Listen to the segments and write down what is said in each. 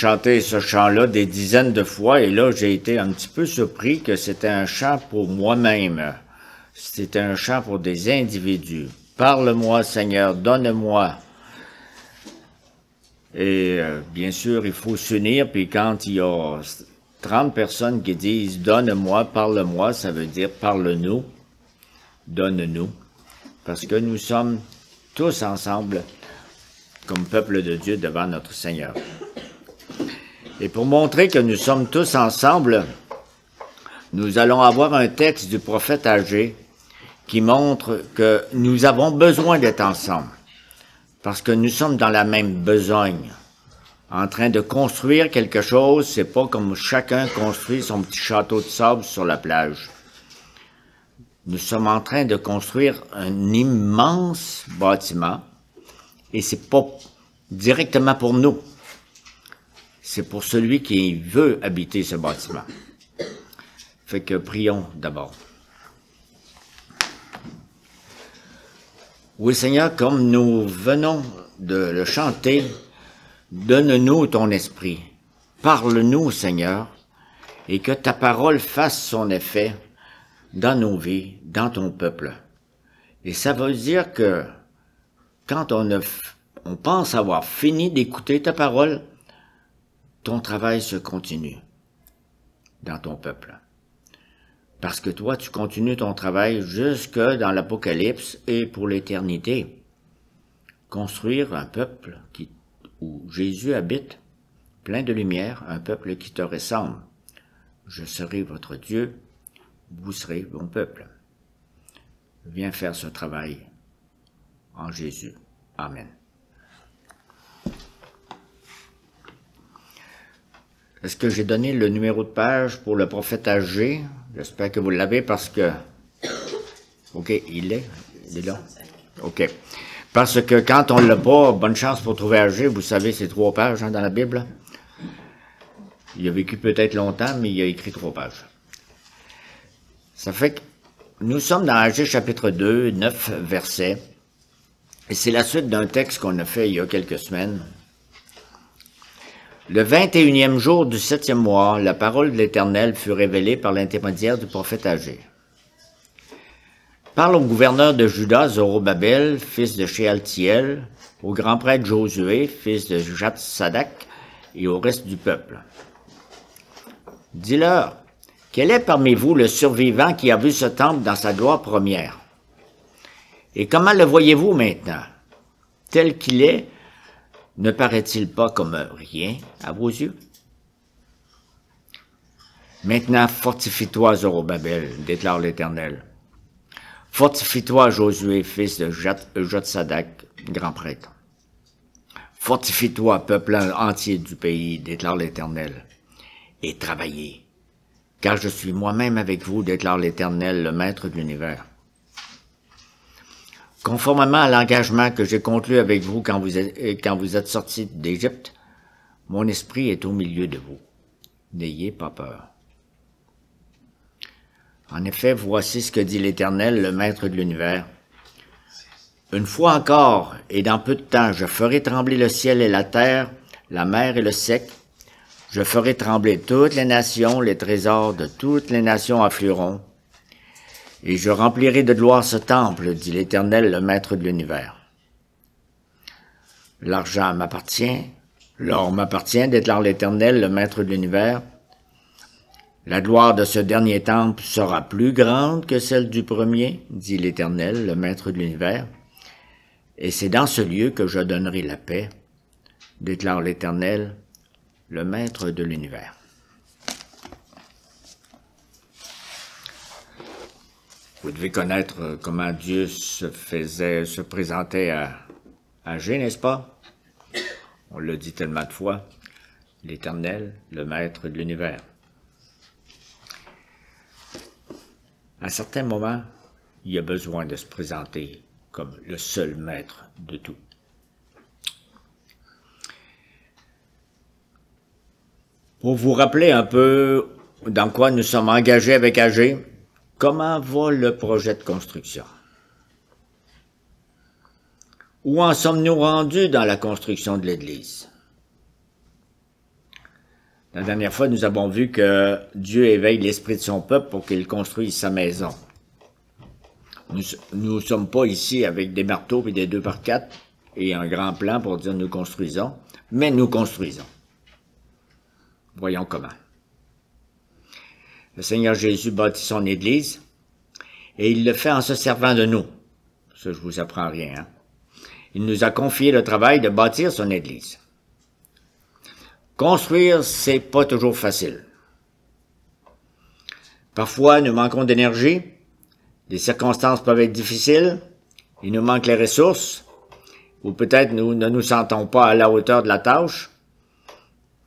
chanté ce chant-là des dizaines de fois et là, j'ai été un petit peu surpris que c'était un chant pour moi-même. C'était un chant pour des individus. Parle-moi, Seigneur, donne-moi. Et bien sûr, il faut s'unir, puis quand il y a 30 personnes qui disent « Donne-moi, parle-moi », ça veut dire « Parle-nous, donne-nous », parce que nous sommes tous ensemble comme peuple de Dieu devant notre Seigneur. Et pour montrer que nous sommes tous ensemble, nous allons avoir un texte du prophète Agé qui montre que nous avons besoin d'être ensemble, parce que nous sommes dans la même besogne, en train de construire quelque chose. C'est pas comme chacun construit son petit château de sable sur la plage. Nous sommes en train de construire un immense bâtiment, et c'est pas directement pour nous. C'est pour celui qui veut habiter ce bâtiment. Fait que prions d'abord. Oui, Seigneur, comme nous venons de le chanter, donne-nous ton esprit. Parle-nous, Seigneur, et que ta parole fasse son effet dans nos vies, dans ton peuple. Et ça veut dire que quand on pense avoir fini d'écouter ta parole, ton travail se continue dans ton peuple. Parce que toi, tu continues ton travail jusque dans l'Apocalypse et pour l'éternité. Construire un peuple où Jésus habite, plein de lumière, un peuple qui te ressemble. Je serai votre Dieu, vous serez mon peuple. Viens faire ce travail en Jésus. Amen. Est-ce que j'ai donné le numéro de page pour le prophète Agé? J'espère que vous l'avez parce que... OK, il est là? OK. Parce que quand on ne l'a pas, bonne chance pour trouver Agé. Vous savez, c'est 3 pages dans la Bible. Il a vécu peut-être longtemps, mais il a écrit 3 pages. Ça fait que nous sommes dans Agé chapitre 2, 9 versets. Et c'est la suite d'un texte qu'on a fait il y a quelques semaines. Le 21e jour du 7e mois, la parole de l'Éternel fut révélée par l'intermédiaire du prophète Agé. Parle au gouverneur de Juda, Zorobabel, fils de Shealtiel, au grand prêtre Josué, fils de Jatsadak, et au reste du peuple. Dis-leur, quel est parmi vous le survivant qui a vu ce temple dans sa gloire première? Et comment le voyez-vous maintenant? Tel qu'il est, ne paraît-il pas comme rien à vos yeux? Maintenant, fortifie-toi, Zorobabel, déclare l'Éternel. Fortifie-toi, Josué, fils de Jotsadak, grand prêtre. Fortifie-toi, peuple entier du pays, déclare l'Éternel, et travaillez, car je suis moi-même avec vous, déclare l'Éternel, le Maître de l'univers. Conformément à l'engagement que j'ai conclu avec vous quand vous êtes sortis d'Égypte, mon esprit est au milieu de vous. N'ayez pas peur. En effet, voici ce que dit l'Éternel, le Maître de l'univers. Une fois encore, et dans peu de temps, je ferai trembler le ciel et la terre, la mer et le sec. Je ferai trembler toutes les nations, les trésors de toutes les nations afflueront. Et je remplirai de gloire ce temple, dit l'Éternel, le Maître de l'univers. L'argent m'appartient, l'or m'appartient, déclare l'Éternel, le Maître de l'univers. La gloire de ce dernier temple sera plus grande que celle du premier, dit l'Éternel, le Maître de l'univers. Et c'est dans ce lieu que je donnerai la paix, déclare l'Éternel, le Maître de l'univers. Vous devez connaître comment Dieu se présentait à Agé, n'est-ce pas? On l'a dit tellement de fois. L'Éternel, le Maître de l'univers. À certains moments, il y a besoin de se présenter comme le seul Maître de tout. Pour vous rappeler un peu dans quoi nous sommes engagés avec Agé, comment va le projet de construction? Où en sommes-nous rendus dans la construction de l'Église? La dernière fois, nous avons vu que Dieu éveille l'esprit de son peuple pour qu'il construise sa maison. Nous ne sommes pas ici avec des marteaux et des 2x4 et un grand plan pour dire nous construisons, mais nous construisons. Voyons comment. Le Seigneur Jésus bâtit son Église et il le fait en se servant de nous. Ça, je vous apprends rien. Hein? Il nous a confié le travail de bâtir son Église. Construire, c'est pas toujours facile. Parfois, nous manquons d'énergie, les circonstances peuvent être difficiles, il nous manque les ressources, ou peut-être nous ne nous sentons pas à la hauteur de la tâche.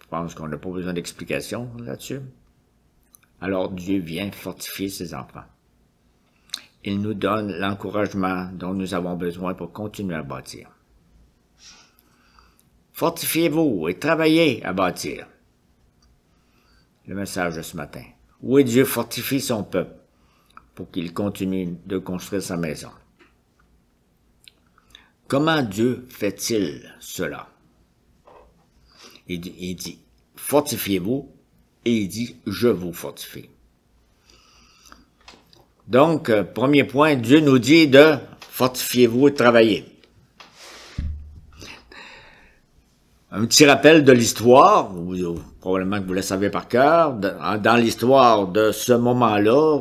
Je pense qu'on n'a pas besoin d'explication là-dessus. Alors Dieu vient fortifier ses enfants. Il nous donne l'encouragement dont nous avons besoin pour continuer à bâtir. Fortifiez-vous et travaillez à bâtir. Le message de ce matin. Oui, Dieu fortifie son peuple pour qu'il continue de construire sa maison. Comment Dieu fait-il cela? Il dit, fortifiez-vous, et il dit, je vous fortifie. Donc, premier point, Dieu nous dit de fortifiez-vous et de travailler. Un petit rappel de l'histoire, probablement que vous le savez par cœur, dans l'histoire de ce moment-là,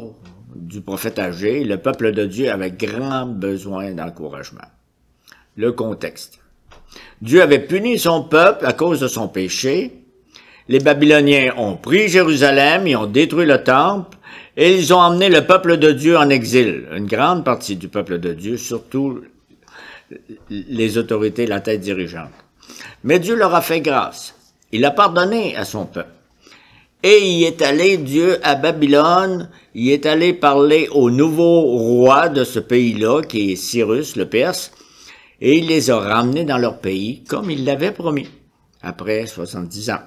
du prophète Agé, le peuple de Dieu avait grand besoin d'encouragement. Le contexte. Dieu avait puni son peuple à cause de son péché. Les Babyloniens ont pris Jérusalem, ils ont détruit le temple, et ils ont emmené le peuple de Dieu en exil. Une grande partie du peuple de Dieu, surtout les autorités, la tête dirigeante. Mais Dieu leur a fait grâce. Il a pardonné à son peuple. Et il est allé, Dieu, à Babylone, il est allé parler au nouveau roi de ce pays-là, qui est Cyrus, le Perse, et il les a ramenés dans leur pays, comme il l'avait promis, après 70 ans.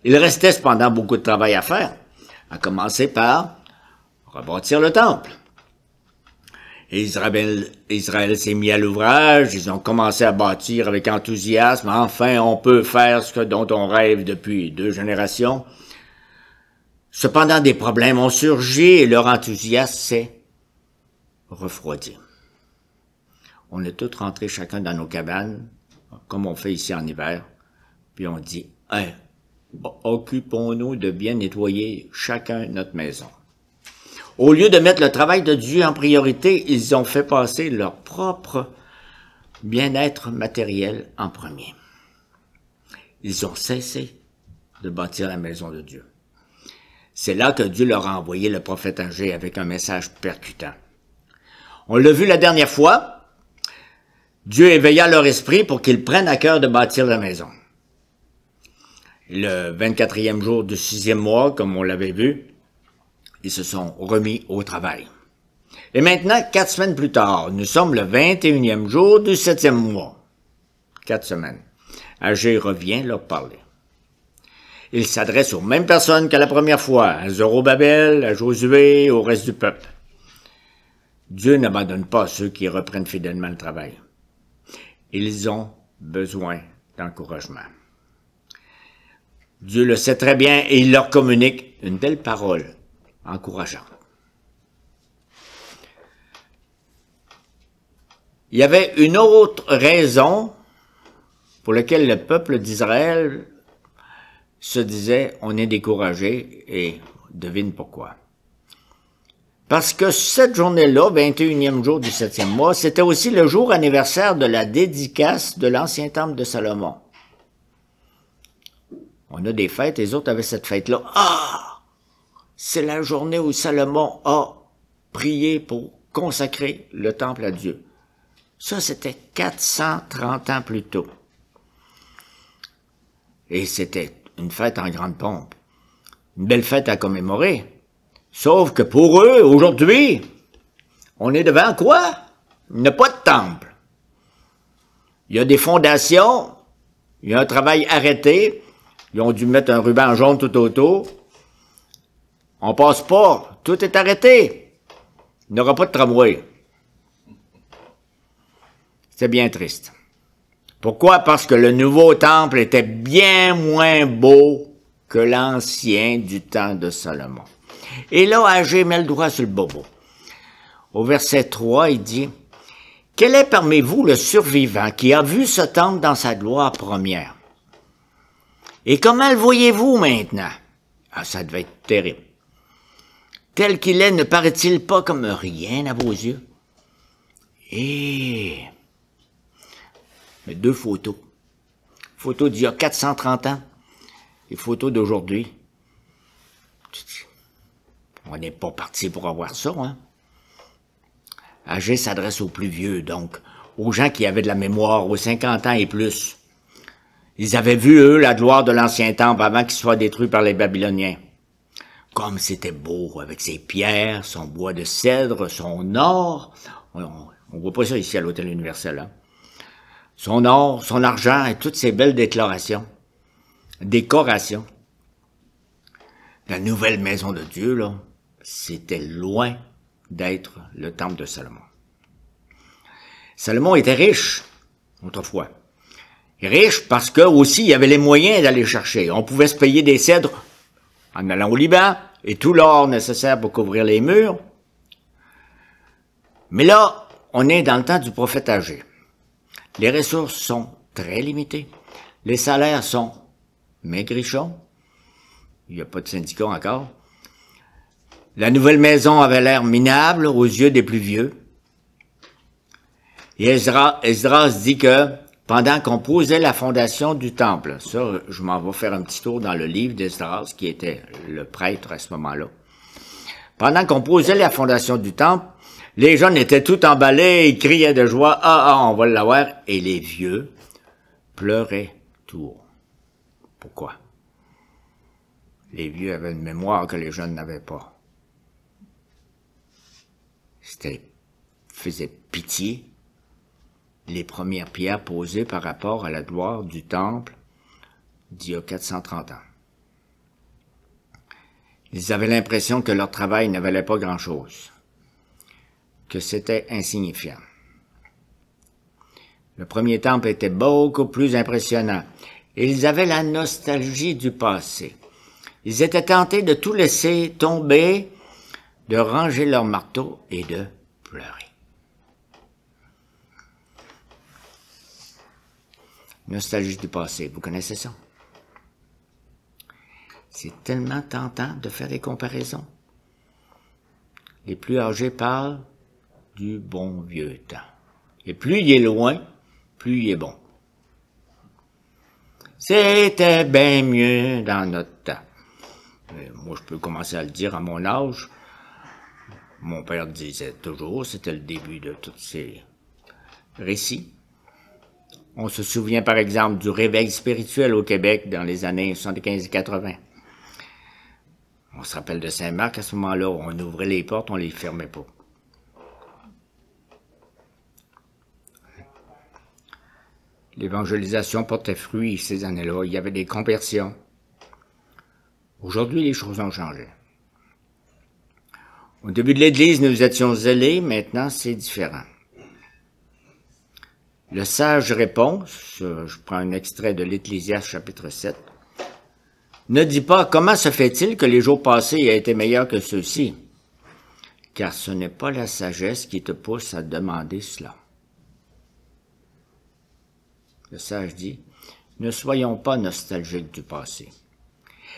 Il restait cependant beaucoup de travail à faire, à commencer par rebâtir le temple. Et Israël s'est mis à l'ouvrage, ils ont commencé à bâtir avec enthousiasme. Enfin, on peut faire ce dont on rêve depuis 2 générations. Cependant, des problèmes ont surgi et leur enthousiasme s'est refroidi. On est tous rentrés chacun dans nos cabanes, comme on fait ici en hiver, puis on dit « Hey, occupons-nous de bien nettoyer chacun notre maison. » Au lieu de mettre le travail de Dieu en priorité, ils ont fait passer leur propre bien-être matériel en premier. Ils ont cessé de bâtir la maison de Dieu. C'est là que Dieu leur a envoyé le prophète Agé avec un message percutant. On l'a vu la dernière fois, Dieu éveilla leur esprit pour qu'ils prennent à cœur de bâtir la maison. Le 24e jour du 6e mois, comme on l'avait vu, ils se sont remis au travail. Et maintenant, 4 semaines plus tard, nous sommes le 21e jour du 7e mois. 4 semaines. Agé revient leur parler. Il s'adresse aux mêmes personnes que la première fois, à Zorobabel, à Josué, au reste du peuple. Dieu n'abandonne pas ceux qui reprennent fidèlement le travail. Ils ont besoin d'encouragement. Dieu le sait très bien et il leur communique une belle parole encourageante. Il y avait une autre raison pour laquelle le peuple d'Israël se disait « on est découragé » et devine pourquoi. Parce que cette journée-là, 21e jour du 7e mois, c'était aussi le jour anniversaire de la dédicace de l'ancien temple de Salomon. On a des fêtes, les autres avaient cette fête-là. Ah! C'est la journée où Salomon a prié pour consacrer le temple à Dieu. Ça, c'était 430 ans plus tôt. Et c'était une fête en grande pompe. Une belle fête à commémorer. Sauf que pour eux, aujourd'hui, on est devant quoi? Il n'y a pas de temple. Il y a des fondations, il y a un travail arrêté, ils ont dû mettre un ruban jaune tout autour. On passe pas, tout est arrêté. Il n'y aura pas de tramway. C'est bien triste. Pourquoi? Parce que le nouveau temple était bien moins beau que l'ancien du temps de Salomon. Et là, Agé met le doigt sur le bobo. Au verset 3, il dit, « Quel est parmi vous le survivant qui a vu ce temple dans sa gloire première? Et comment le voyez-vous maintenant? » Ah, ça devait être terrible. « Tel qu'il est, ne paraît-il pas comme rien à vos yeux? » Et... Mais deux photos. Photos d'il y a 430 ans et photos d'aujourd'hui. On n'est pas parti pour avoir ça, hein? Agé s'adresse aux plus vieux, donc, aux gens qui avaient de la mémoire, aux 50 ans et plus. Ils avaient vu, eux, la gloire de l'ancien temple avant qu'il soit détruit par les Babyloniens. Comme c'était beau, avec ses pierres, son bois de cèdre, son or. On voit pas ça ici à l'Hôtel Universel, hein? Son or, son argent et toutes ces belles décorations. La nouvelle maison de Dieu, là, c'était loin d'être le temple de Salomon. Salomon était riche, autrefois. Riche parce que aussi, il avait les moyens d'aller chercher. On pouvait se payer des cèdres en allant au Liban et tout l'or nécessaire pour couvrir les murs. Mais là, on est dans le temps du prophète Agé. Les ressources sont très limitées. Les salaires sont maigrichons. Il n'y a pas de syndicat encore. La nouvelle maison avait l'air minable aux yeux des plus vieux. Et Esdras dit que pendant qu'on posait la fondation du temple, ça, je m'en vais faire un petit tour dans le livre d'Esdras, qui était le prêtre à ce moment-là. Pendant qu'on posait la fondation du temple, les jeunes étaient tout emballés, ils criaient de joie, « Ah, on va l'avoir », et les vieux pleuraient tout haut. Pourquoi? Les vieux avaient une mémoire que les jeunes n'avaient pas. Faisait pitié les premières pierres posées par rapport à la gloire du temple d'il y a 430 ans. Ils avaient l'impression que leur travail ne valait pas grand-chose, que c'était insignifiant. Le premier temple était beaucoup plus impressionnant. Ils avaient la nostalgie du passé. Ils étaient tentés de tout laisser tomber, de ranger leur marteau et de pleurer. Nostalgie du passé, vous connaissez ça? C'est tellement tentant de faire des comparaisons. Les plus âgés parlent du bon vieux temps. Et plus il est loin, plus il est bon. C'était bien mieux dans notre temps. Moi, je peux commencer à le dire à mon âge. Mon père disait toujours, c'était le début de tous ces récits. On se souvient par exemple du réveil spirituel au Québec dans les années 75 et 80. On se rappelle de Saint-Marc à ce moment-là, on ouvrait les portes, on les fermait pas. L'évangélisation portait fruit ces années-là, il y avait des conversions. Aujourd'hui, les choses ont changé. Au début de l'Église, nous étions zélés, maintenant c'est différent. Le sage répond, je prends un extrait de l'Ecclésiaste chapitre 7, ne dit pas comment se fait-il que les jours passés aient été meilleurs que ceux-ci, car ce n'est pas la sagesse qui te pousse à demander cela. Le sage dit, ne soyons pas nostalgiques du passé.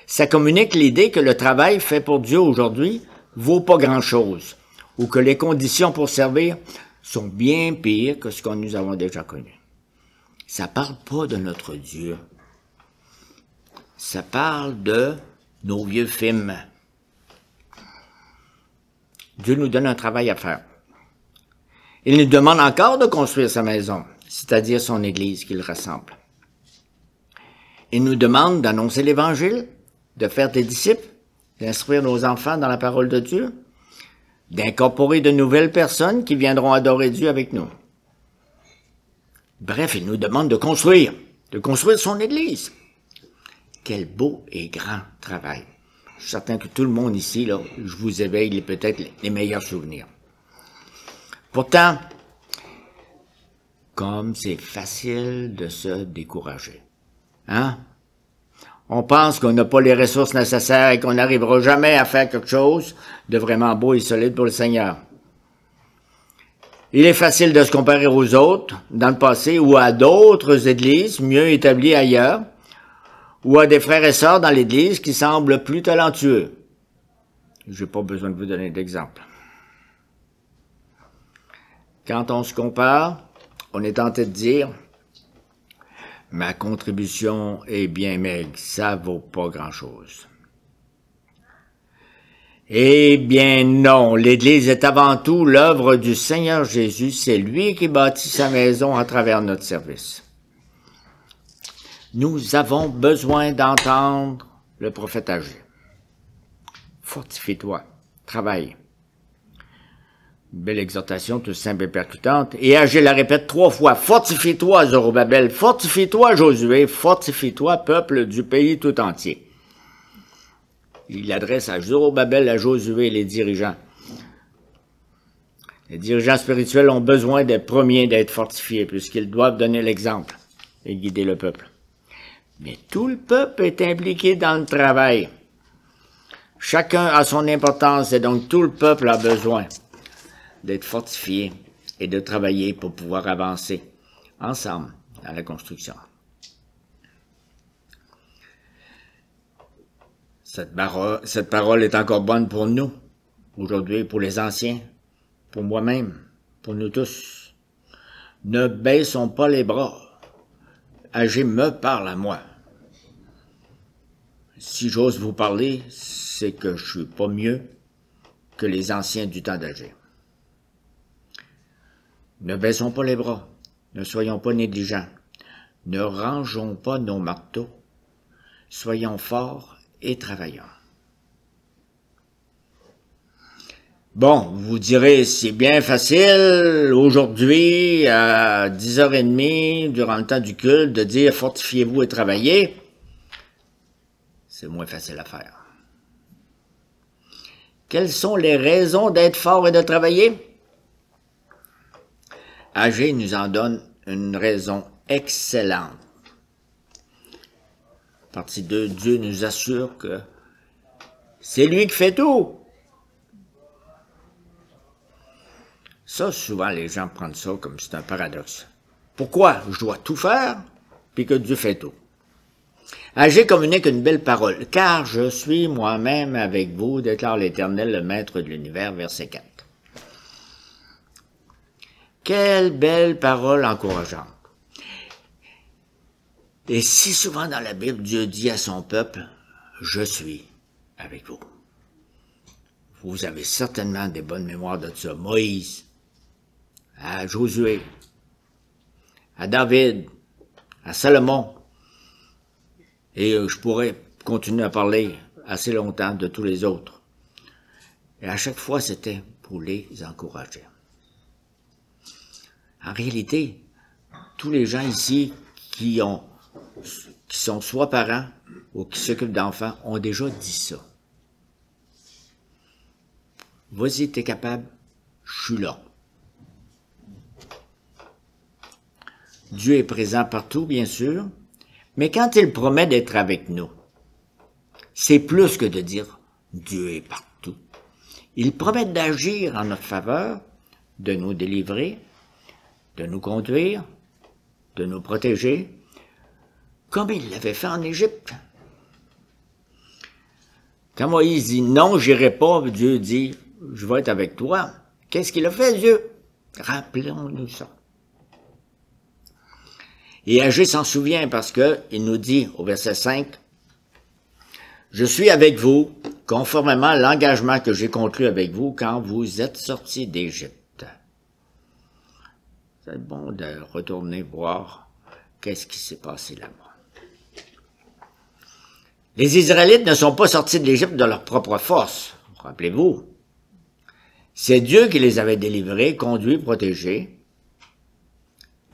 Ça communique l'idée que le travail fait pour Dieu aujourd'hui vaut pas grand-chose, ou que les conditions pour servir sont bien pires que ce que nous avons déjà connu. Ça parle pas de notre Dieu. Ça parle de nos vieux films. Dieu nous donne un travail à faire. Il nous demande encore de construire sa maison, c'est-à-dire son Église qu'il rassemble. Il nous demande d'annoncer l'Évangile, de faire des disciples, d'instruire nos enfants dans la parole de Dieu, d'incorporer de nouvelles personnes qui viendront adorer Dieu avec nous. Bref, il nous demande de construire son Église. Quel beau et grand travail. Je suis certain que tout le monde ici, là, je vous éveille peut-être les meilleurs souvenirs. Pourtant, comme c'est facile de se décourager. Hein? on pense qu'on n'a pas les ressources nécessaires et qu'on n'arrivera jamais à faire quelque chose de vraiment beau et solide pour le Seigneur. Il est facile de se comparer aux autres dans le passé ou à d'autres églises mieux établies ailleurs, ou à des frères et sœurs dans l'Église qui semblent plus talentueux. Je n'ai pas besoin de vous donner d'exemple. Quand on se compare, on est tenté de dire « Ma contribution est bien maigre, ça vaut pas grand-chose. » Eh bien non, l'Église est avant tout l'œuvre du Seigneur Jésus, c'est lui qui bâtit sa maison à travers notre service. Nous avons besoin d'entendre le prophète Agé. Fortifie-toi, travaille. Belle exhortation, toute simple et percutante. Et Agé la répète 3 fois. Fortifie-toi, Zorobabel. Fortifie-toi, Josué. Fortifie-toi, peuple du pays tout entier. Il adresse à Zorobabel, à Josué et les dirigeants. Les dirigeants spirituels ont besoin des premiers d'être fortifiés, puisqu'ils doivent donner l'exemple et guider le peuple. Mais tout le peuple est impliqué dans le travail. Chacun a son importance et donc tout le peuple a besoin d'être fortifié et de travailler pour pouvoir avancer ensemble à la construction. Cette parole est encore bonne pour nous, aujourd'hui, pour les anciens, pour moi-même, pour nous tous. Ne baissons pas les bras. Agé me parle à moi. Si j'ose vous parler, c'est que je suis pas mieux que les anciens du temps d'Agé. Ne baissons pas les bras, ne soyons pas négligents, ne rangeons pas nos marteaux, soyons forts et travaillons. Bon, vous direz, c'est bien facile aujourd'hui à 10h30 durant le temps du culte de dire fortifiez-vous et travaillez. C'est moins facile à faire. Quelles sont les raisons d'être fort et de travailler? Agé nous en donne une raison excellente. Partie 2, Dieu nous assure que c'est lui qui fait tout. Ça, souvent, les gens prennent ça comme c'est un paradoxe. Pourquoi je dois tout faire, puis que Dieu fait tout? Agé communique une belle parole. « Car je suis moi-même avec vous, déclare l'Éternel, le Maître de l'univers, verset 4. » Quelle belle parole encourageante. Et si souvent dans la Bible, Dieu dit à son peuple, « Je suis avec vous. » Vous avez certainement des bonnes mémoires de ça. Moïse, à Josué, à David, à Salomon. Et je pourrais continuer à parler assez longtemps de tous les autres. Et à chaque fois, c'était pour les encourager. En réalité, tous les gens ici qui sont soit parents ou qui s'occupent d'enfants ont déjà dit ça. Vas-y, t'es capable, je suis là. Dieu est présent partout, bien sûr, mais quand il promet d'être avec nous, c'est plus que de dire « Dieu est partout ». Il promet d'agir en notre faveur, de nous délivrer, de nous conduire, de nous protéger, comme il l'avait fait en Égypte. Quand Moïse dit « Non, j'irai pas », Dieu dit « Je vais être avec toi ». Qu'est-ce qu'il a fait, Dieu? Rappelons-nous ça. Et Agé s'en souvient parce qu'il nous dit au verset 5, « Je suis avec vous, conformément à l'engagement que j'ai conclu avec vous quand vous êtes sortis d'Égypte. » C'est bon de retourner voir qu'est-ce qui s'est passé là-bas. Les Israélites ne sont pas sortis de l'Égypte de leur propre force, rappelez-vous. C'est Dieu qui les avait délivrés, conduits, protégés.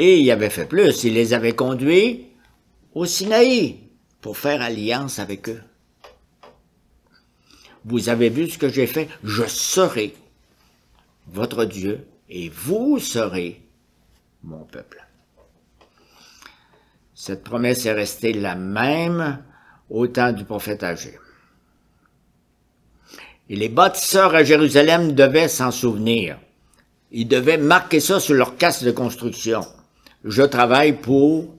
Et il avait fait plus, il les avait conduits au Sinaï pour faire alliance avec eux. Vous avez vu ce que j'ai fait? Je serai votre Dieu et vous serez mon peuple. Cette promesse est restée la même au temps du prophète Agé. Et les bâtisseurs à Jérusalem devaient s'en souvenir. Ils devaient marquer ça sur leur casse de construction. Je travaille pour...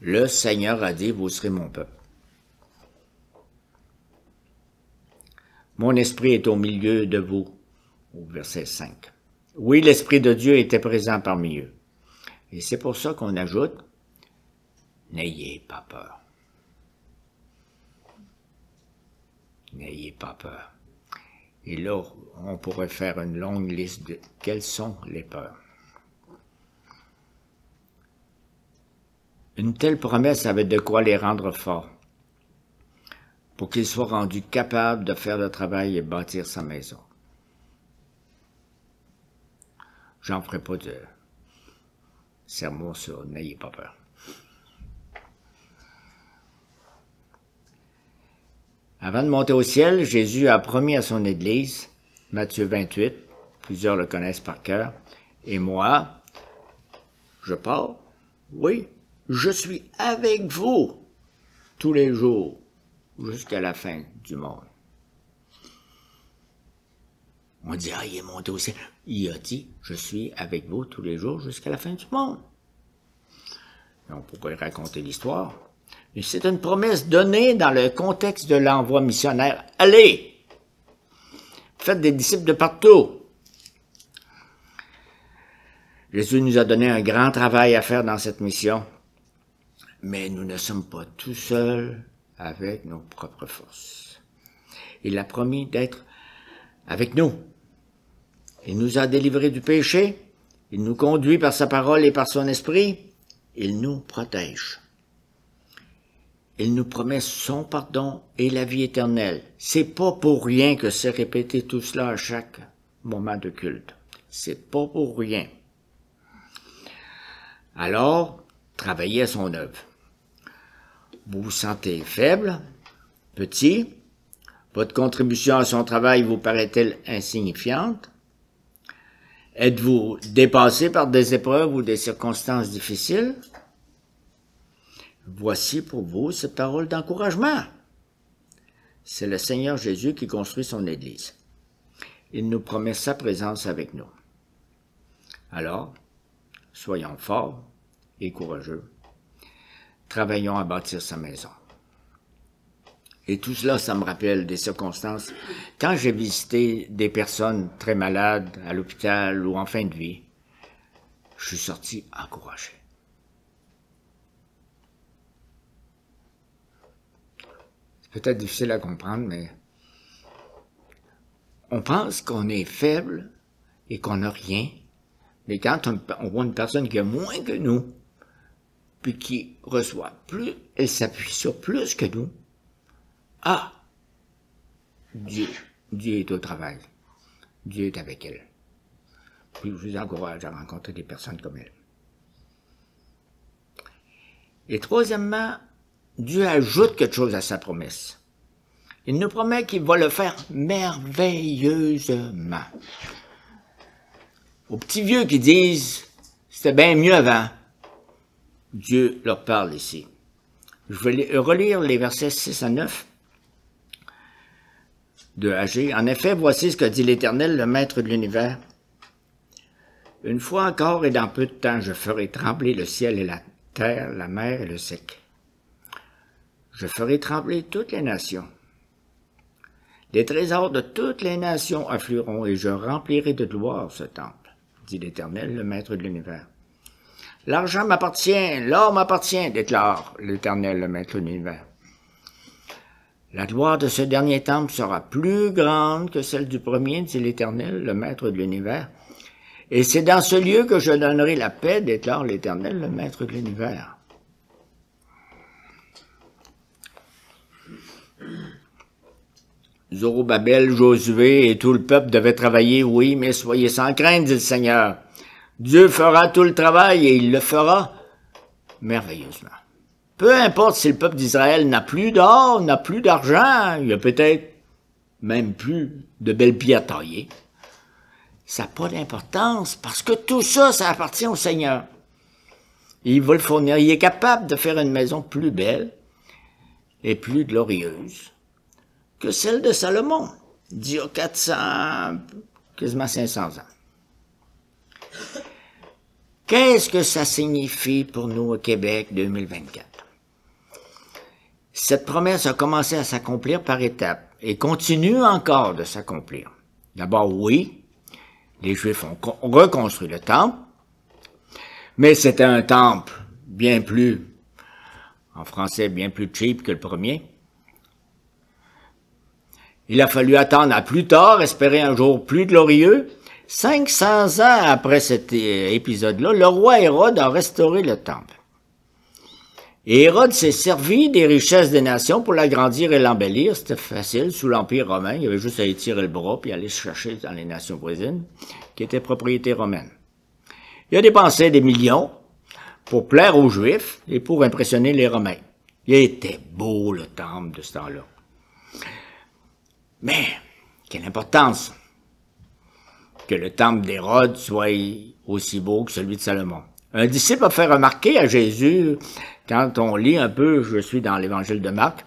Le Seigneur a dit, vous serez mon peuple. Mon esprit est au milieu de vous, au verset 5. Oui, l'Esprit de Dieu était présent parmi eux. Et c'est pour ça qu'on ajoute, n'ayez pas peur. N'ayez pas peur. Et là, on pourrait faire une longue liste de quelles sont les peurs. Une telle promesse avait de quoi les rendre forts, pour qu'ils soient rendus capables de faire le travail et bâtir sa maison. J'en ferai pas de sermon sur « N'ayez pas peur ». Avant de monter au ciel, Jésus a promis à son Église, Matthieu 28, plusieurs le connaissent par cœur, et moi, je pars, oui, je suis avec vous tous les jours jusqu'à la fin du monde. On dit, ah, il est monté au ciel. Il a dit, je suis avec vous tous les jours jusqu'à la fin du monde. Et on pourrait raconter l'histoire. Mais c'est une promesse donnée dans le contexte de l'envoi missionnaire. Allez! Faites des disciples de partout. Jésus nous a donné un grand travail à faire dans cette mission. Mais nous ne sommes pas tout seuls avec nos propres forces. Il a promis d'être avec nous. Il nous a délivrés du péché. Il nous conduit par sa parole et par son esprit. Il nous protège. Il nous promet son pardon et la vie éternelle. C'est pas pour rien que c'est répété tout cela à chaque moment de culte. C'est pas pour rien. Alors, travaillez à son œuvre. Vous vous sentez faible, petit, votre contribution à son travail vous paraît-elle insignifiante? Êtes-vous dépassé par des épreuves ou des circonstances difficiles? Voici pour vous cette parole d'encouragement. C'est le Seigneur Jésus qui construit son Église. Il nous promet sa présence avec nous. Alors, soyons forts et courageux. Travaillons à bâtir sa maison. Et tout cela, ça me rappelle des circonstances. Quand j'ai visité des personnes très malades à l'hôpital ou en fin de vie, je suis sorti encouragé. C'est peut-être difficile à comprendre, mais on pense qu'on est faible et qu'on n'a rien. Mais quand on voit une personne qui a moins que nous, puis qui reçoit plus, elle s'appuie sur plus que nous. Ah! Dieu est au travail. Dieu est avec elle. Puis je vous encourage à rencontrer des personnes comme elle. Et troisièmement, Dieu ajoute quelque chose à sa promesse. Il nous promet qu'il va le faire merveilleusement. Aux petits vieux qui disent « c'était bien mieux avant », Dieu leur parle ici. Je vais relire les versets 6 à 9 de Agé. En effet, voici ce que dit l'Éternel, le Maître de l'univers. Une fois encore et dans peu de temps, je ferai trembler le ciel et la terre, la mer et le sec. Je ferai trembler toutes les nations. Les trésors de toutes les nations afflueront et je remplirai de gloire ce temple, dit l'Éternel, le Maître de l'univers. L'argent m'appartient, l'or m'appartient, déclare l'Éternel, le Maître de l'univers. La gloire de ce dernier temple sera plus grande que celle du premier, dit l'Éternel, le Maître de l'univers. Et c'est dans ce lieu que je donnerai la paix, déclare l'Éternel, le Maître de l'univers. Zorobabel, Josué et tout le peuple devaient travailler, oui, mais soyez sans crainte, dit le Seigneur. Dieu fera tout le travail et il le fera merveilleusement. Peu importe si le peuple d'Israël n'a plus d'or, n'a plus d'argent, il n'y a peut-être même plus de belles pierres taillées. Ça n'a pas d'importance parce que tout ça, ça appartient au Seigneur. Il va le fournir. Il est capable de faire une maison plus belle est plus glorieuse que celle de Salomon, d'il y a 400, quasiment 500 ans. Qu'est-ce que ça signifie pour nous au Québec 2024? Cette promesse a commencé à s'accomplir par étapes et continue encore de s'accomplir. D'abord, oui, les Juifs ont reconstruit le temple, mais c'était un temple bien plus, en français, bien plus cheap que le premier. Il a fallu attendre à plus tard, espérer un jour plus glorieux. 500 ans après cet épisode-là, le roi Hérode a restauré le temple. Et Hérode s'est servi des richesses des nations pour l'agrandir et l'embellir. C'était facile, sous l'Empire romain. Il y avait juste à étirer le bras puis aller se chercher dans les nations voisines, qui étaient propriétés romaines. Il a dépensé des millions pour plaire aux Juifs et pour impressionner les Romains. Il était beau, le temple de ce temps-là. Mais, quelle importance que le temple d'Hérode soit aussi beau que celui de Salomon. Un disciple a fait remarquer à Jésus, quand on lit un peu, je suis dans l'évangile de Marc,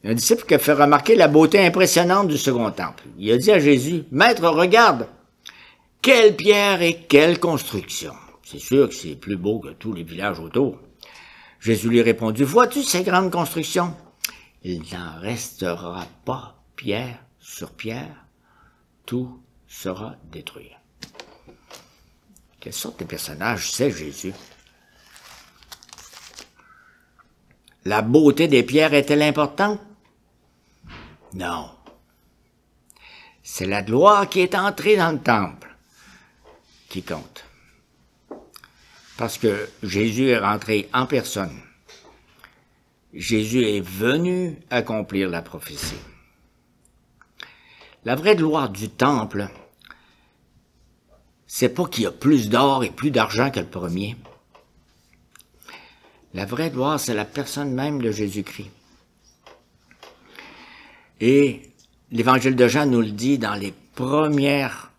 un disciple qui a fait remarquer la beauté impressionnante du second temple. Il a dit à Jésus, « Maître, regarde, quelle pierre et quelle construction! » C'est sûr que c'est plus beau que tous les villages autour. Jésus lui répondit, « Vois-tu ces grandes constructions? Il n'en restera pas pierre sur pierre, tout sera détruit. » Quelle sorte de personnage c'est Jésus? La beauté des pierres est-elle importante? Non. C'est la gloire qui est entrée dans le temple qui compte. Parce que Jésus est rentré en personne. Jésus est venu accomplir la prophétie. La vraie gloire du temple, c'est pas qu'il y a plus d'or et plus d'argent que le premier. La vraie gloire, c'est la personne même de Jésus-Christ. Et l'Évangile de Jean nous le dit dans les premières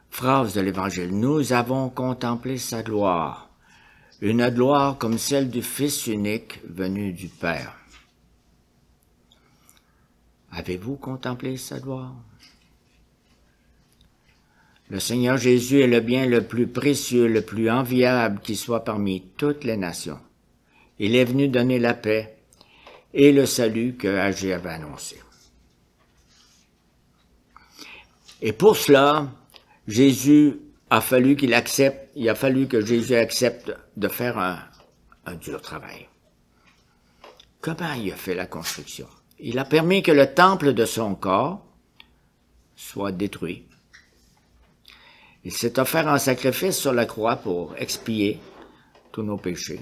phrases de l'Évangile. Nous avons contemplé sa gloire, une gloire comme celle du Fils unique venu du Père. Avez-vous contemplé sa gloire? Le Seigneur Jésus est le bien le plus précieux, le plus enviable qui soit parmi toutes les nations. Il est venu donner la paix et le salut que Agé avait annoncé. Et pour cela, il a fallu que Jésus accepte de faire un dur travail. Comment il a fait la construction? Il a permis que le temple de son corps soit détruit. Il s'est offert un sacrifice sur la croix pour expier tous nos péchés.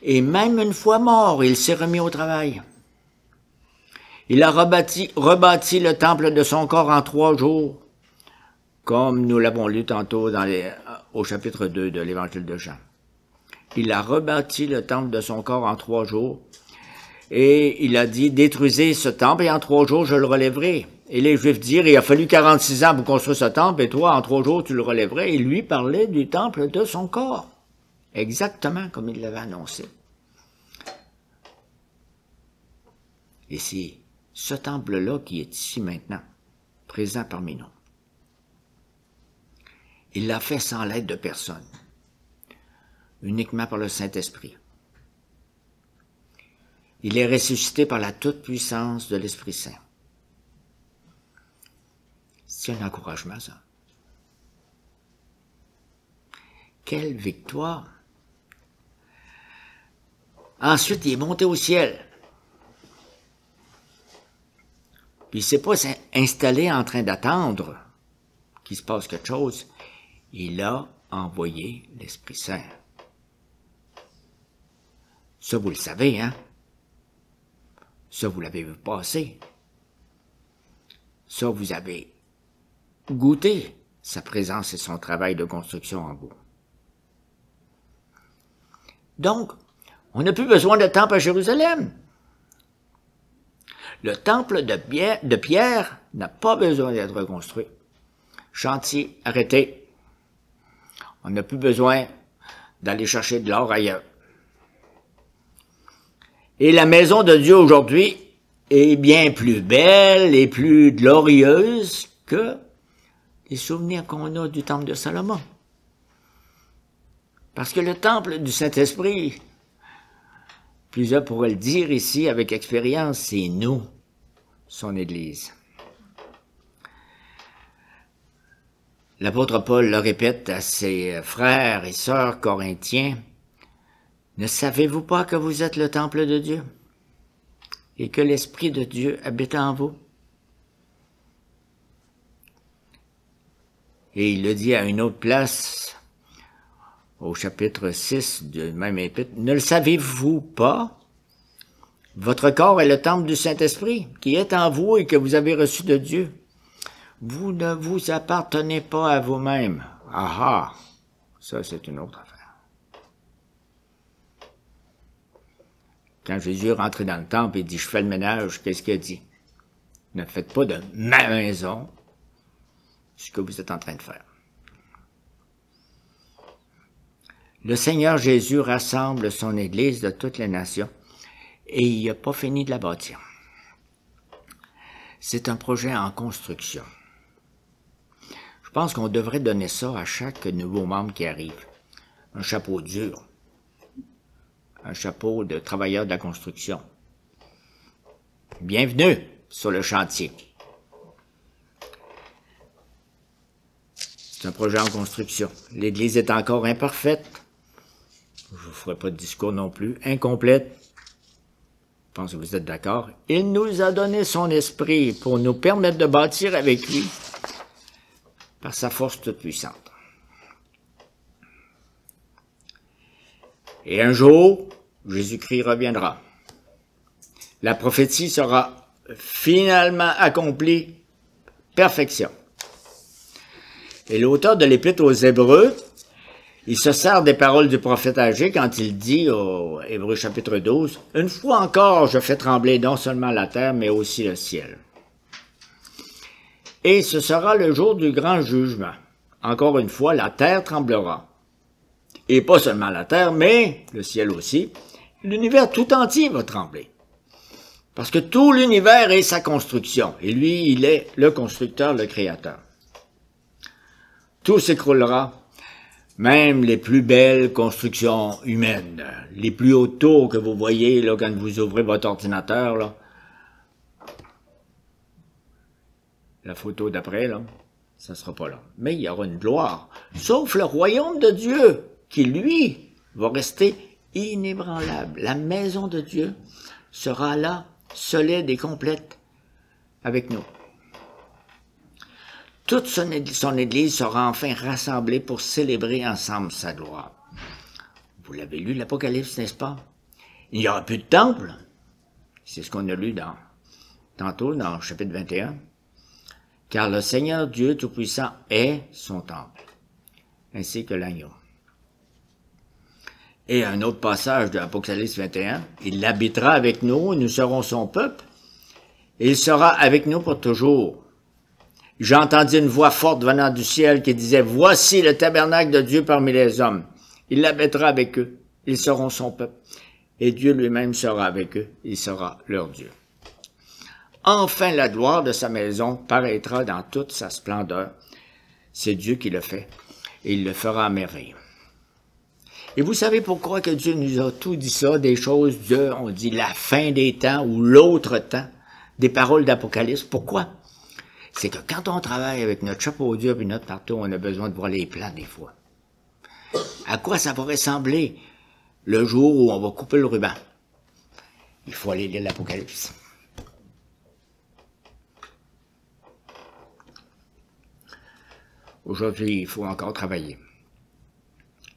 Et même une fois mort, il s'est remis au travail. Il a rebâti le temple de son corps en 3 jours, comme nous l'avons lu tantôt au chapitre 2 de l'Évangile de Jean. Il a rebâti le temple de son corps en 3 jours, et il a dit, détruisez ce temple, et en 3 jours, je le relèverai. Et les Juifs dirent, il a fallu 46 ans pour construire ce temple, et toi, en 3 jours, tu le relèverais. Et lui parlait du temple de son corps, exactement comme il l'avait annoncé. Et c'est ce temple-là qui est ici maintenant, présent parmi nous. Il l'a fait sans l'aide de personne, uniquement par le Saint-Esprit. Il est ressuscité par la toute-puissance de l'Esprit Saint. C'est un encouragement, ça. Quelle victoire! Ensuite, il est monté au ciel. Puis il ne s'est pas installé en train d'attendre qu'il se passe quelque chose. Il a envoyé l'Esprit Saint. Ça, vous le savez, hein? Ça, vous l'avez vu passer. Ça, vous avez goûté sa présence et son travail de construction en vous. Donc, on n'a plus besoin de temple à Jérusalem. Le temple de Pierre n'a pas besoin d'être reconstruit. Chantier arrêté. On n'a plus besoin d'aller chercher de l'or ailleurs. Et la maison de Dieu aujourd'hui est bien plus belle et plus glorieuse que les souvenirs qu'on a du temple de Salomon. Parce que le temple du Saint-Esprit, plusieurs pourraient le dire ici avec expérience, c'est nous, son Église. L'apôtre Paul le répète à ses frères et sœurs corinthiens, « Ne savez-vous pas que vous êtes le temple de Dieu et que l'Esprit de Dieu habite en vous? » Et il le dit à une autre place, au chapitre 6 du même épître, « Ne le savez-vous pas? Votre corps est le temple du Saint-Esprit qui est en vous et que vous avez reçu de Dieu. Vous ne vous appartenez pas à vous-même. » Ah ah, ça c'est une autre affaire. Quand Jésus est rentré dans le temple et dit « Je fais le ménage », qu'est-ce qu'il a dit? « Ne faites pas de ma maison ce que vous êtes en train de faire. » Le Seigneur Jésus rassemble son Église de toutes les nations et il n'a pas fini de la bâtir. C'est un projet en construction. Je pense qu'on devrait donner ça à chaque nouveau membre qui arrive. Un chapeau dur. Un chapeau de travailleur de la construction. Bienvenue sur le chantier. C'est un projet en construction. L'Église est encore imparfaite. Je ne vous ferai pas de discours non plus. Incomplète. Je pense que vous êtes d'accord. Il nous a donné son esprit pour nous permettre de bâtir avec lui par sa force toute puissante. Et un jour, Jésus-Christ reviendra. La prophétie sera finalement accomplie, perfection. Et l'auteur de l'Épître aux Hébreux, il se sert des paroles du prophète Agé quand il dit au Hébreux chapitre 12, « Une fois encore, je fais trembler non seulement la terre, mais aussi le ciel. » Et ce sera le jour du grand jugement. Encore une fois, la terre tremblera. Et pas seulement la terre, mais le ciel aussi. L'univers tout entier va trembler. Parce que tout l'univers est sa construction. Et lui, il est le constructeur, le créateur. Tout s'écroulera. Même les plus belles constructions humaines, les plus hautes tours que vous voyez là, quand vous ouvrez votre ordinateur, là, la photo d'après, là, ça ne sera pas là. Mais il y aura une gloire. Sauf le royaume de Dieu, qui, lui, va rester inébranlable. La maison de Dieu sera là, solide et complète, avec nous. Toute son Église sera enfin rassemblée pour célébrer ensemble sa gloire. Vous l'avez lu, l'Apocalypse, n'est-ce pas? Il n'y aura plus de temple. C'est ce qu'on a lu tantôt dans le chapitre 21. Car le Seigneur Dieu Tout-Puissant est son temple, ainsi que l'agneau. Et un autre passage de l'Apocalypse 21, il habitera avec nous, et nous serons son peuple, et il sera avec nous pour toujours. J'ai entendu une voix forte venant du ciel qui disait, « Voici le tabernacle de Dieu parmi les hommes. Il habitera avec eux, ils seront son peuple, et Dieu lui-même sera avec eux, il sera leur Dieu. » Enfin, la gloire de sa maison paraîtra dans toute sa splendeur. C'est Dieu qui le fait, et il le fera à merveille. Et vous savez pourquoi que Dieu nous a tout dit ça, des choses de, on dit, la fin des temps ou l'autre temps, des paroles d'Apocalypse. Pourquoi? C'est que quand on travaille avec notre chapeau dur et notre marteau, on a besoin de voir les plans des fois. À quoi ça va ressembler le jour où on va couper le ruban? Il faut aller lire l'Apocalypse. Aujourd'hui, il faut encore travailler.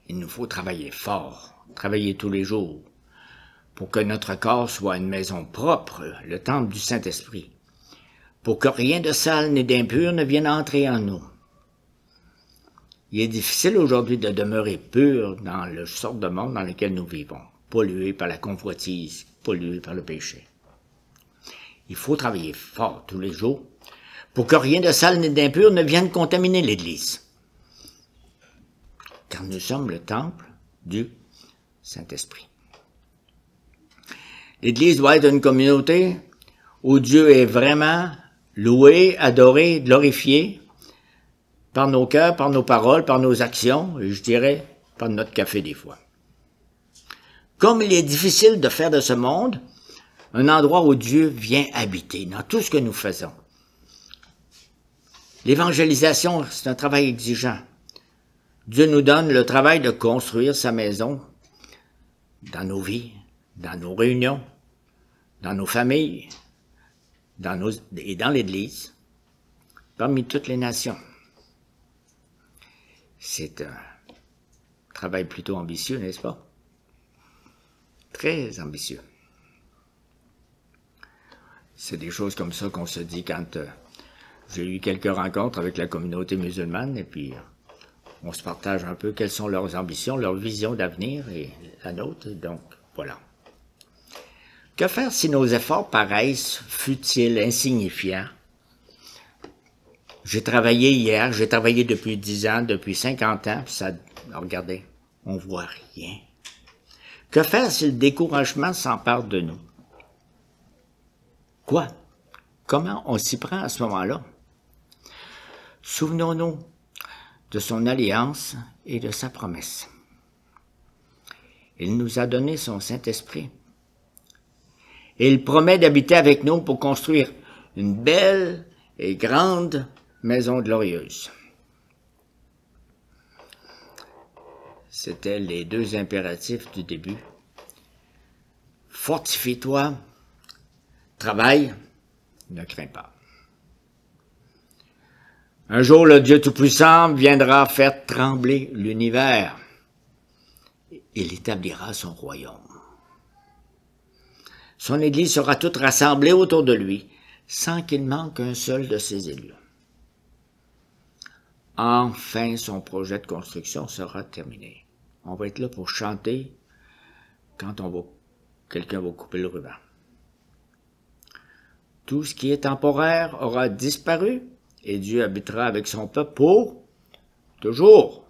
Il nous faut travailler fort, travailler tous les jours, pour que notre corps soit une maison propre, le temple du Saint-Esprit, pour que rien de sale ni d'impur ne vienne entrer en nous. Il est difficile aujourd'hui de demeurer pur dans le sort de monde dans lequel nous vivons, pollué par la convoitise, pollué par le péché. Il faut travailler fort tous les jours pour que rien de sale ni d'impur ne vienne contaminer l'Église. Car nous sommes le temple du Saint-Esprit. L'Église doit être une communauté où Dieu est vraiment loué, adoré, glorifié par nos cœurs, par nos paroles, par nos actions, et je dirais par notre café des fois. Comme il est difficile de faire de ce monde un endroit où Dieu vient habiter dans tout ce que nous faisons. L'évangélisation, c'est un travail exigeant. Dieu nous donne le travail de construire sa maison dans nos vies, dans nos réunions, dans nos familles, et dans l'Église, parmi toutes les nations. C'est un travail plutôt ambitieux, n'est-ce pas? Très ambitieux. C'est des choses comme ça qu'on se dit quand j'ai eu quelques rencontres avec la communauté musulmane, et puis on se partage un peu quelles sont leurs ambitions, leurs visions d'avenir et la nôtre, donc voilà. Que faire si nos efforts paraissent futiles, insignifiants? J'ai travaillé hier, j'ai travaillé depuis 10 ans, depuis 50 ans, puis ça, regardez, on voit rien. Que faire si le découragement s'empare de nous? Quoi? Comment on s'y prend à ce moment-là? Souvenons-nous de son alliance et de sa promesse. Il nous a donné son Saint-Esprit. Et il promet d'habiter avec nous pour construire une belle et grande maison glorieuse. C'était les deux impératifs du début. Fortifie-toi, travaille, ne crains pas. Un jour, le Dieu Tout-Puissant viendra faire trembler l'univers. Il établira son royaume. Son Église sera toute rassemblée autour de lui, sans qu'il manque un seul de ses élus. Enfin, son projet de construction sera terminé. On va être là pour chanter quand quelqu'un va couper le ruban. Tout ce qui est temporaire aura disparu et Dieu habitera avec son peuple pour toujours.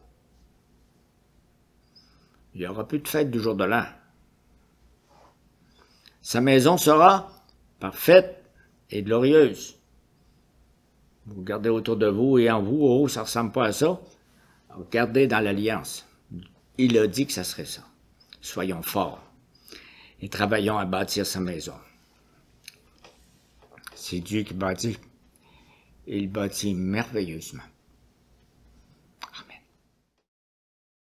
Il n'y aura plus de fête du jour de l'an. Sa maison sera parfaite et glorieuse. Vous regardez autour de vous et en vous, oh, ça ne ressemble pas à ça. Regardez dans l'Alliance. Il a dit que ça serait ça. Soyons forts et travaillons à bâtir sa maison. C'est Dieu qui bâtit. Il bâtit merveilleusement.